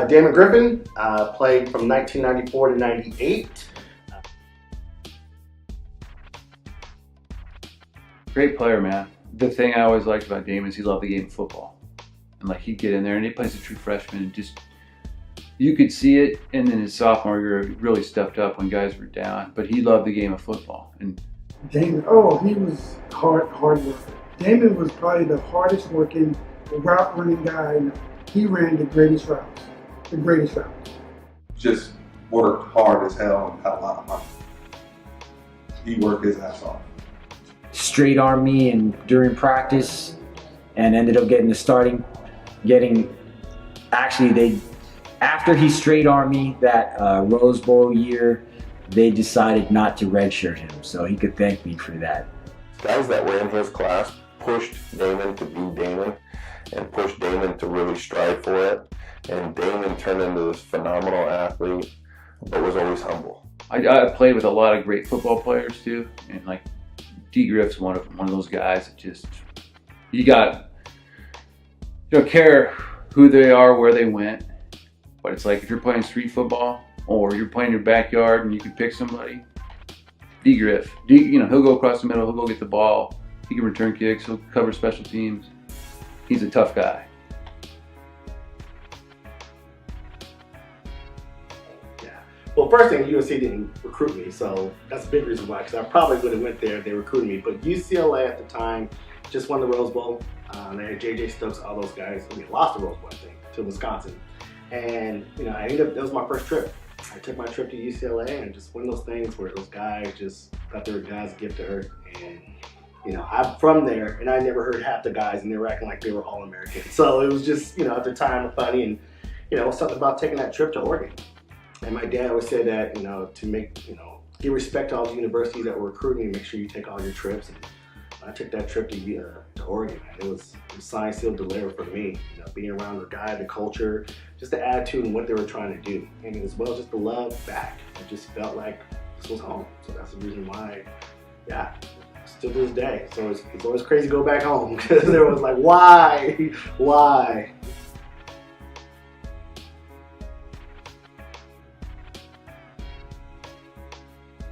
Damon Griffin played from 1994 to 98. Great player, man. The thing I always liked about Damon is he loved the game of football. And like he'd get in there and he plays a true freshman and just, you could see it. And then his sophomore year really stepped up when guys were down, but he loved the game of football. And Damon, he was hard worker. Damon was probably the hardest working route running guy. He ran the greatest routes. Just worked hard as hell and had a lot of heart. He worked his ass off. Straight arm me and during practice, and ended up getting after he straight armed me that Rose Bowl year, they decided not to redshirt him, so he could thank me for that. Guys that were in his class pushed Damon to be Damon and pushed Damon to really strive for it, and Damon turned into this phenomenal athlete, but was always humble. I played with a lot of great football players too, and like D. Griff's one of those guys that just, you don't care who they are, where they went, but it's like if you're playing street football or you're playing in your backyard and you can pick somebody, D. Griff, he'll go across the middle, he'll go get the ball, he can return kicks, he'll cover special teams. He's a tough guy. Well, first thing, UNC didn't recruit me, so that's a big reason why, because I probably would have went there if they recruited me. But UCLA at the time just won the Rose Bowl. They had J.J. Stokes, all those guys. I mean, lost the Rose Bowl, I think, to Wisconsin. And, I ended up, that was my first trip. I took my trip to UCLA, and just one of those things where those guys just thought they were God's gift to earth. And, I'm from there, and I never heard half the guys, and they were acting like they were All-American. So it was just, at the time, funny, and, it was something about taking that trip to Oregon. And my dad always said that, to make, give respect to all the universities that were recruiting, make sure you take all your trips. And I took that trip to Oregon, and it was signed, sealed, delivered for me. Being around the guy, the culture, just the attitude and what they were trying to do. And as well, just the love back. It just felt like this was home. So that's the reason why, still to this day. So it's always crazy to go back home, because there was like, why?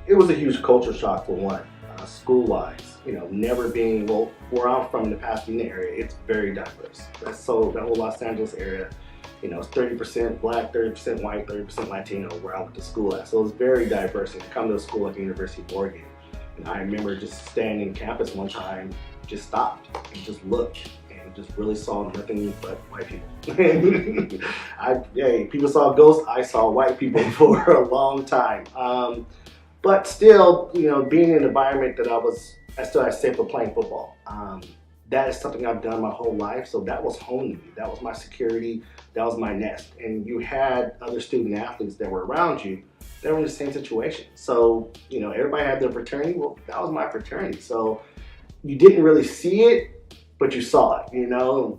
It was a huge culture shock for one, school-wise. Never being, where I'm from, the Pasadena area, it's very diverse. That whole Los Angeles area, it's 30% black, 30% white, 30% Latino where I went to school at. So it's very diverse. And to come to a school like the University of Oregon, and I remember just standing on campus one time, just stopped and just looked and just really saw nothing but white people. People saw ghosts, I saw white people for a long time. But still, being in an environment that I still had safe for playing football. That is something I've done my whole life, so that was home to me. That was my security, that was my nest. And you had other student athletes that were around you that were in the same situation. So, everybody had their fraternity, well, that was my fraternity. So you didn't really see it, but you saw it,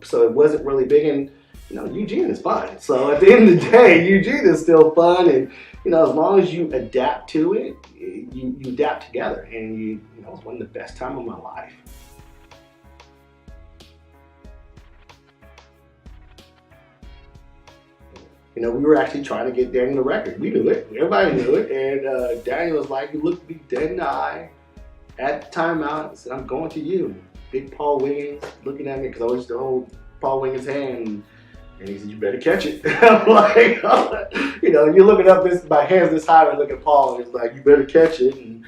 so it wasn't really big. And, Eugene is fun. So at the end of the day, Eugene is still fun. And, as long as you adapt to it, you adapt together. And it was one of the best times of my life. We were actually trying to get Daniel the record. We knew it. Everybody knew it. And Daniel was like, he looked me dead in the eye at the timeout and said, "I'm going to you." Big Paul Wiggins looking at me, because I always used to hold Paul Wiggins' hand. And he said, "You better catch it." I'm like, you're looking up my hands this high and look at Paul, and he's like, "You better catch it." And,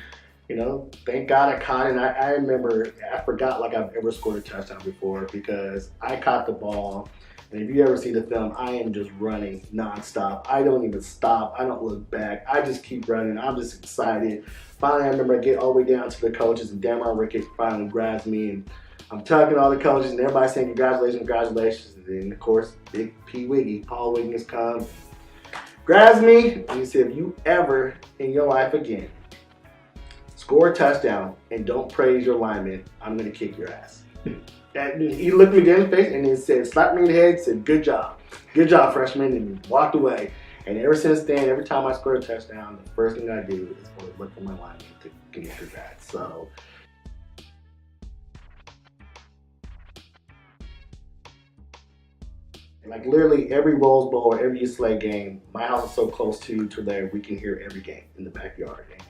thank God I caught it. And I remember, I forgot like I've ever scored a touchdown before, because I caught the ball. And if you ever see the film, I am just running nonstop. I don't even stop. I don't look back. I just keep running. I'm just excited. Finally, I remember I get all the way down to the coaches, and Damon Ricketts finally grabs me, and I'm talking to all the coaches, and everybody's saying, "Congratulations, congratulations." And then, of course, Big P. Wiggy, Paul Wiggins, comes, grabs me, and he said, "If you ever in your life again score a touchdown and don't praise your lineman, I'm going to kick your ass." And he looked me dead in the face and then said, slapped me in the head, said, good job, freshman," and walked away. And ever since then, every time I score a touchdown, the first thing I do is go look for my lineman to give me congrats. So. Like literally every Rose Bowl or every UCLA game, my house is so close to there we can hear every game in the backyard. And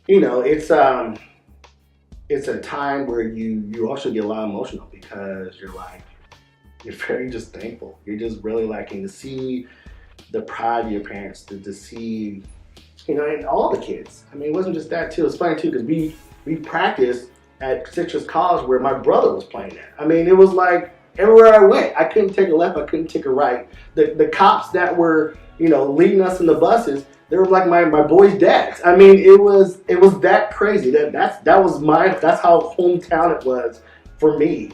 you know, it's a time where you also get a lot emotional because you're very just thankful. You're just really liking to see the pride of your parents, to see, you know, and all the kids. I mean, it wasn't just that too. It's funny too because we practiced at Citrus College where my brother was playing at. I mean, it was like everywhere I went, I couldn't take a left, I couldn't take a right. The cops that were, you know, leading us in the buses, they were like my boys' dads. I mean, it was that crazy. That's how hometown it was for me.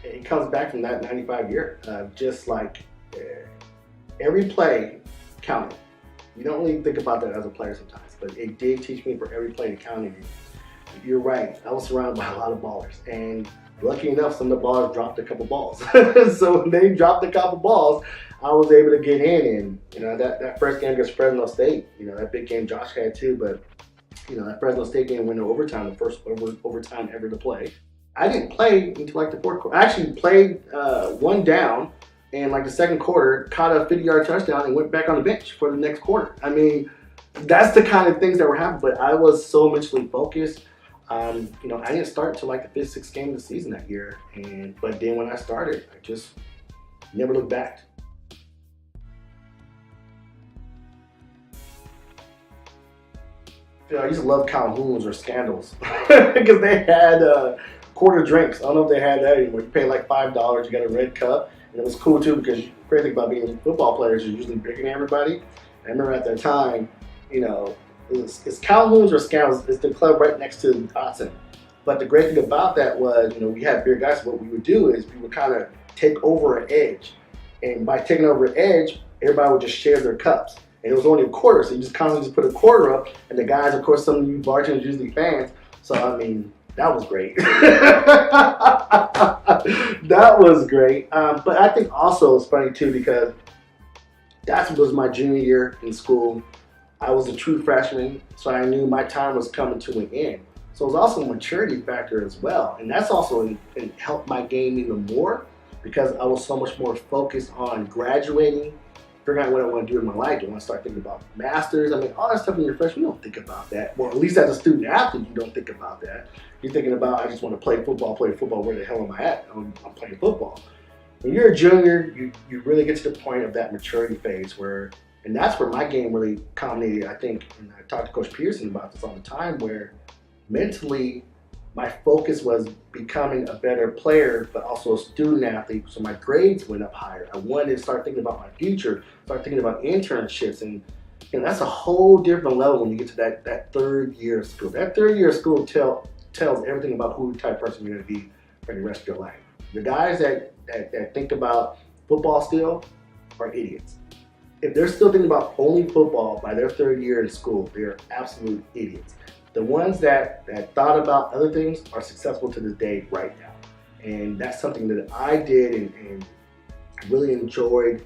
It comes back from that 95 year, just like every play counted. You don't really think about that as a player sometimes, but it did teach me for every play to count. You're right. I was surrounded by a lot of ballers, and lucky enough, some of the ballers dropped a couple balls. So when they dropped a couple balls, I was able to get in. And you know, that first game against Fresno State, you know, that big game Josh had too. But you know, that Fresno State game went to overtime, the first overtime ever to play. I didn't play until like the fourth quarter. I actually played one down, and like the second quarter, caught a 50-yard touchdown and went back on the bench for the next quarter. I mean, that's the kind of things that were happening. But I was so mentally focused. You know, I didn't start until like the fifth, sixth game of the season that year. But then when I started, I just never looked back. You know, I used to love Calhoun's or Scandals because they had quarter drinks. I don't know if they had that anymore. You pay like $5, you got a red cup. And it was cool too because the great thing about being football players, you're usually bigger than everybody. And I remember at that time, you know, it's Calhoun's or Scandals. It's the club right next to Dotson. But the great thing about that was, you know, we had beer guys. What we would do is we would kind of take over an edge. And by taking over an edge, everybody would just share their cups. And it was only a quarter, so you just constantly just put a quarter up. And the guys, of course, some of you bartenders usually fans. So, I mean, that was great. That was great. But I think also it's funny too because that was my junior year in school. I was a true freshman, so I knew my time was coming to an end. So it was also a maturity factor as well. And that's also helped my game even more because I was so much more focused on graduating, figuring out what I want to do in my life. Do I want to start thinking about masters? I mean, all that stuff when you're a freshman, you don't think about that. Well, at least as a student athlete, you don't think about that. You're thinking about, I just want to play football. Where the hell am I at? I'm playing football. When you're a junior, you really get to the point of that maturity phase where, and that's where my game really culminated, I think, and I talk to Coach Pearson about this all the time, where mentally my focus was becoming a better player, but also a student athlete, so my grades went up higher. I wanted to start thinking about my future, start thinking about internships, and you know, that's a whole different level when you get to that third year of school. That third year of school tells everything about who type of person you're going to be for the rest of your life. The guys that think about football still are idiots. If they're still thinking about only football by their third year in school, they're absolute idiots. The ones that thought about other things are successful to this day right now. And that's something that I did and really enjoyed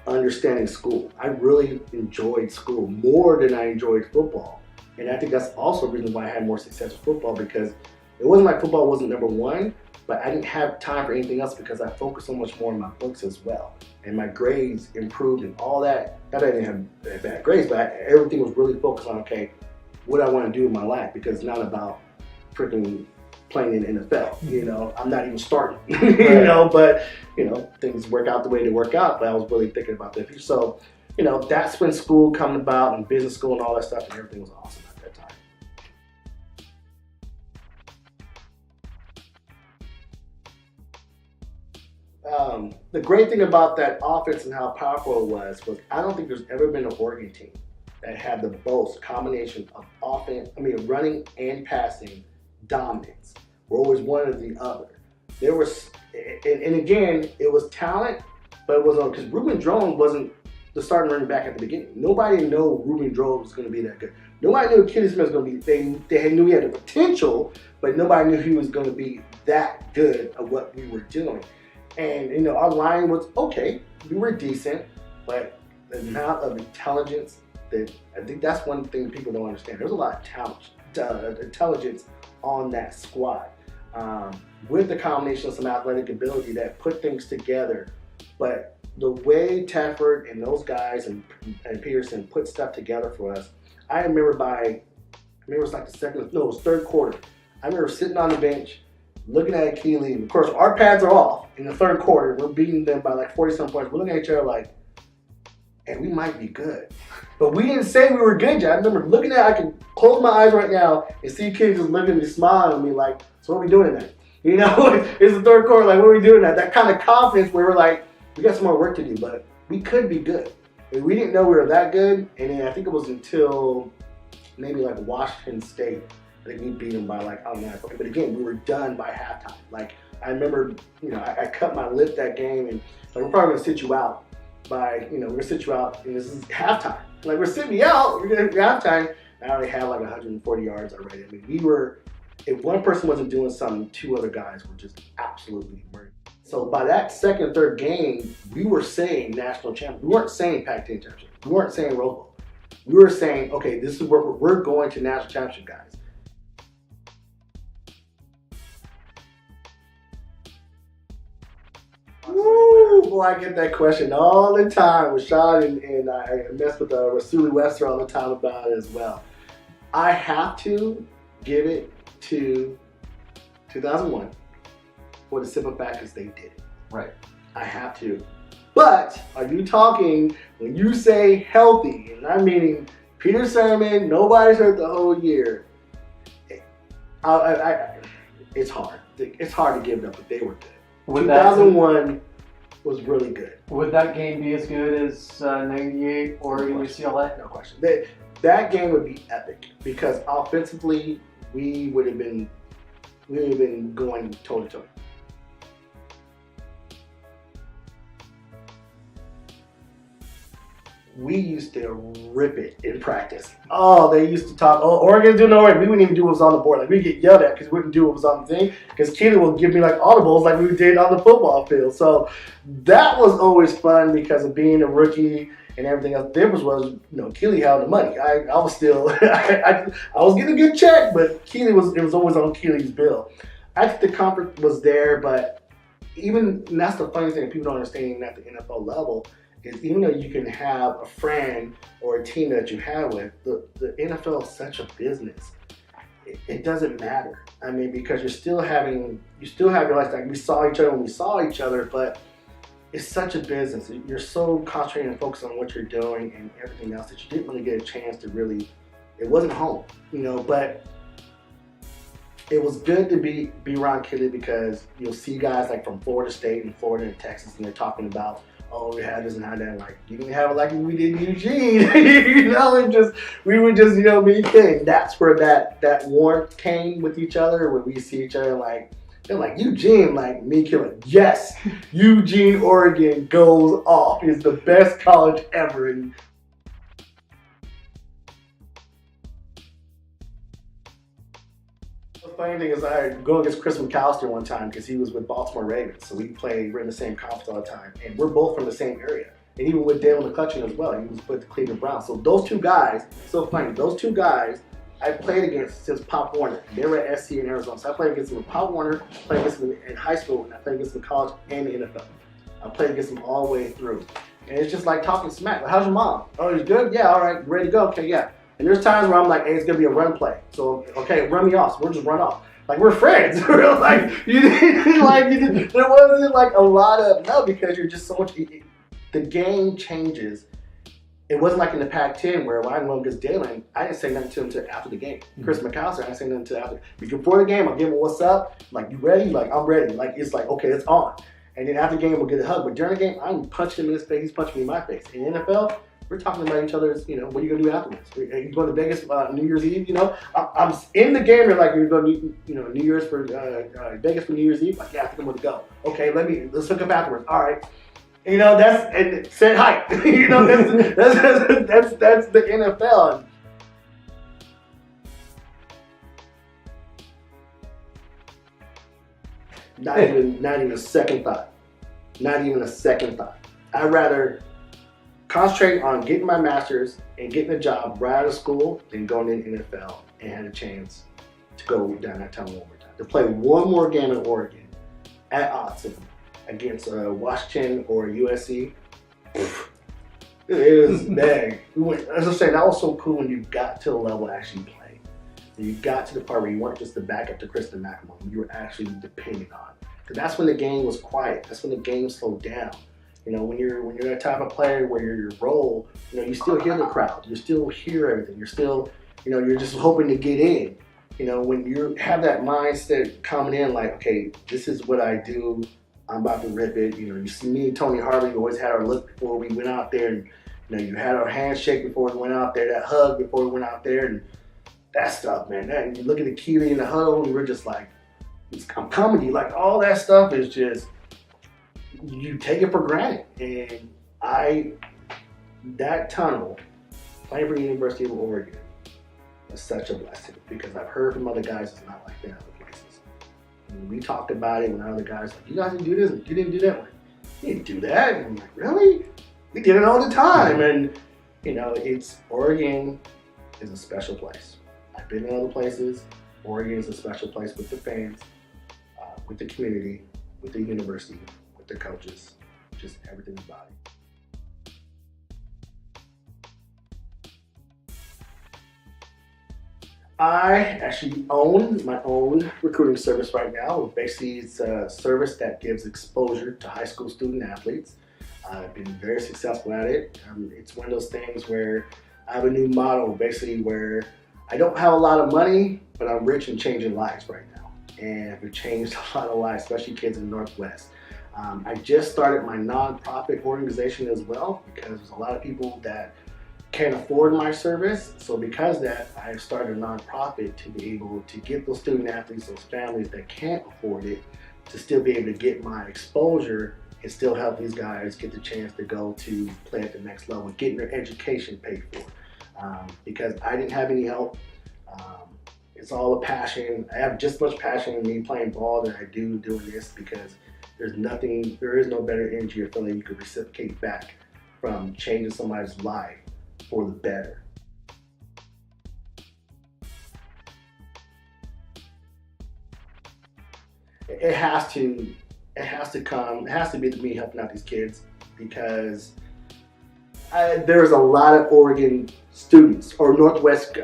understanding school. I really enjoyed school more than I enjoyed football. And I think that's also the reason why I had more success with football, because it wasn't like football wasn't number one, but I didn't have time for anything else because I focused so much more on my books as well. And my grades improved and all that. Not that I didn't have bad grades, but everything was really focused on, okay, what I want to do in my life, because it's not about freaking playing in the NFL. You know, I'm not even starting, you know, but, you know, things work out the way they work out, but I was really thinking about the future. So, you know, that's when school coming about and business school and all that stuff, and everything was awesome at that time. The great thing about that offense and how powerful it was I don't think there's ever been an Oregon team that had the most combination of running and passing dominance. We're always one or the other. There was, and again, it was talent, but it wasn't, because Ruben Drone wasn't the starting running back at the beginning. Nobody knew Ruben Drone was going to be that good. Nobody knew Kenny Smith was going to be, they knew he had the potential, but nobody knew he was going to be that good at what we were doing. And, you know, our line was okay. We were decent, but the amount of intelligence, I think that's one thing people don't understand. There's a lot of talent intelligence on that squad, with the combination of some athletic ability that put things together. But the way Tedford and those guys and Peterson put stuff together for us, I remember it was like it was third quarter. I remember sitting on the bench, looking at Keely. Of course, our pads are off in the third quarter. We're beating them by like 40-some points. We're looking at each other like, and we might be good. But we didn't say we were good yet. I remember looking at, I can close my eyes right now and see kids just looking at me, smiling at me like, so what are we doing tonight? You know, it's the third quarter, like, what are we doing tonight? That kind of confidence where we're like, we got some more work to do, but we could be good. And we didn't know we were that good. And then I think it was until maybe like Washington State, I think we beat them by like, I don't know. But again, we were done by halftime. Like, I remember, I cut my lip that game, and like, we're probably going to sit you out by, we're going to sit you out, and this is halftime. Like, we're sitting you out, we're going to halftime. I already had like 140 yards already. I mean, if one person wasn't doing something, two other guys were just absolutely murdered. So by that second, third game, we were saying national champion. We weren't saying Pac-10 championship. We weren't saying Rose Bowl. We were saying, okay, this is where we're going to national championship, guys. Woo! Boy, I get that question all the time. Rashad and I mess with Rasuli Wester all the time about it as well. I have to give it to 2001 for the simple fact is they did it. Right. I have to. But are you talking, when you say healthy, and I'm meaning Peter Sermon, nobody's hurt the whole year, it's hard. It's hard to give it up, but they were good. 2001 was really good. Would that game be as good as 98 Oregon UCLA? No question. That game would be epic because offensively we would have been going toe to toe. We used to rip it in practice. Oh, they used to talk, oh, Oregon's doing all right. We wouldn't even do what was on the board. Like, we'd get yelled at because we wouldn't do what was on the thing. Because Keely would give me like audibles like we did on the football field. So that was always fun because of being a rookie and everything else. The difference was, Keely had the money. I was still, I was getting a good check, but it was always on Keely's bill. I think the comfort was there, but and that's the funny thing people don't understand at the NFL level, is even though you can have a friend or a team that you have with, the NFL is such a business. It doesn't matter. I mean, because you still have your life. Like, we saw each other when we saw each other, but it's such a business. You're so concentrated and focused on what you're doing and everything else that you didn't really get a chance to really, it wasn't home, but it was good to be around Kelly because you'll see guys like from Florida State and Florida and Texas, and they're talking about, oh, we had this and had that. Like, you didn't have it like we did in Eugene, we would just, be king. That's where that warmth came with each other, when we see each other like, they're like, Eugene, like me killing. Yes, Eugene, Oregon goes off. It's the best college ever. And the funny thing is, I go against Chris McAllister one time because he was with Baltimore Ravens. So we're in the same conference all the time. And we're both from the same area. And even with Dale McCutcheon as well, he was with the Cleveland Browns. So those two guys, so funny, those two guys I played against since Pop Warner. They were at SC in Arizona. So I played against them with Pop Warner, played against them in high school, and I played against them in college and the NFL. I played against them all the way through. And it's just like talking smack. Like, how's your mom? Oh, he's good? Yeah, all right, ready to go? Okay, yeah. And there's times where I'm like, hey, it's going to be a run play. So, okay, run me off. So we'll just run off. Like, we're friends. We're like, there wasn't like a lot of, no, because you're just so much, the game changes. It wasn't like in the Pac-10 where when I went against Dalen, I didn't say nothing to him until after the game. Chris McAllister, I didn't say nothing until after. Before the game, I'll give him what's up. Like, you ready? Like, I'm ready. Like, it's like, okay, it's on. And then after the game, we'll get a hug. But during the game, I'm punching him in his face. He's punching me in my face. In the NFL, we're talking about each other's, what are you going to do afterwards? Are you going to Vegas New Year's Eve? I'm in the game. You're like, you're going to, New Year's for Vegas for New Year's Eve? Like, yeah, I think I'm going to go. Okay, let's hook up afterwards. All right. And said hi. That's the NFL. Not even a second thought. Not even a second thought. I'd rather concentrate on getting my master's and getting a job right out of school than going in the NFL and had a chance to go down that tunnel one more time. To play one more game in Oregon at Autzen against Washington or USC. It was big. As I said, that was so cool when you got to the level to actually play. You got to the part where you weren't just the backup to Kristen McElmone. You were actually depending on. Because that's when the game was quiet. That's when the game slowed down. You know, when you're that type of player where your role, you know, you still hear the crowd. You still hear everything. You're still, you know, you're just hoping to get in. You know, when you have that mindset coming in, like, okay, this is what I do. I'm about to rip it. You know, you see me and Tony Harvey, we always had our look before we went out there, and you know, you had our handshake before we went out there, that hug before we went out there, and that stuff, man. And you look at the Keely in the huddle, and we're just like, I'm coming to you. Like, all that stuff is just, you take it for granted. And that tunnel, playing for the University of Oregon, was such a blessing, because I've heard from other guys it's not like that in other places. And we talked about it when other guys like, you guys didn't do this, and you didn't do that one. You didn't do that. And I'm like, really? We did it all the time. And you know, Oregon is a special place. I've been in other places. Oregon is a special place with the fans, with the community, with the university, with the coaches, just everything about it. I actually own my own recruiting service right now. Basically, it's a service that gives exposure to high school student athletes. I've been very successful at it. It's one of those things where I have a new model, basically, where I don't have a lot of money, but I'm rich and changing lives right now. And I've changed a lot of lives, especially kids in the Northwest. I just started my nonprofit organization as well, because there's a lot of people that can't afford my service. So because of that, I've started a nonprofit to be able to get those student athletes, those families that can't afford it, to still be able to get my exposure and still help these guys get the chance to go to play at the next level, getting their education paid for. Because I didn't have any help. It's all a passion. I have just as much passion in me playing ball than I do doing this, because there is no better energy or feeling you could reciprocate back from changing somebody's life for the better. It has to be me helping out these kids, because there's a lot of Oregon students or Northwest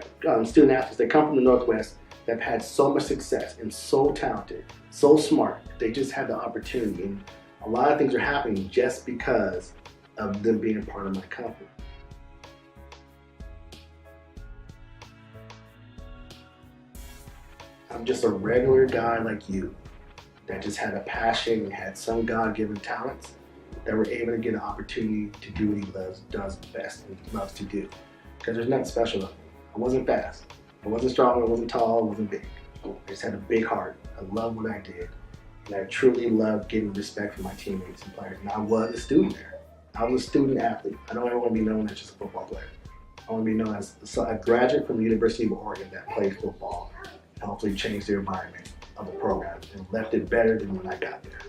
student athletes that come from the Northwest that have had so much success and so talented, so smart. They just had the opportunity, and a lot of things are happening just because of them being a part of my company. I'm just a regular guy like you that just had a passion and had some God-given talents that were able to get an opportunity to do what he does best and loves to do. Because there's nothing special about me. I wasn't fast. I wasn't strong. I wasn't tall. I wasn't big. I just had a big heart. I love what I did. And I truly love getting respect from my teammates and players. And I was a student there. I was a student athlete. I don't ever want to be known as just a football player. I want to be known as a graduate from the University of Oregon that played football and hopefully changed the environment of the program and left it better than when I got there.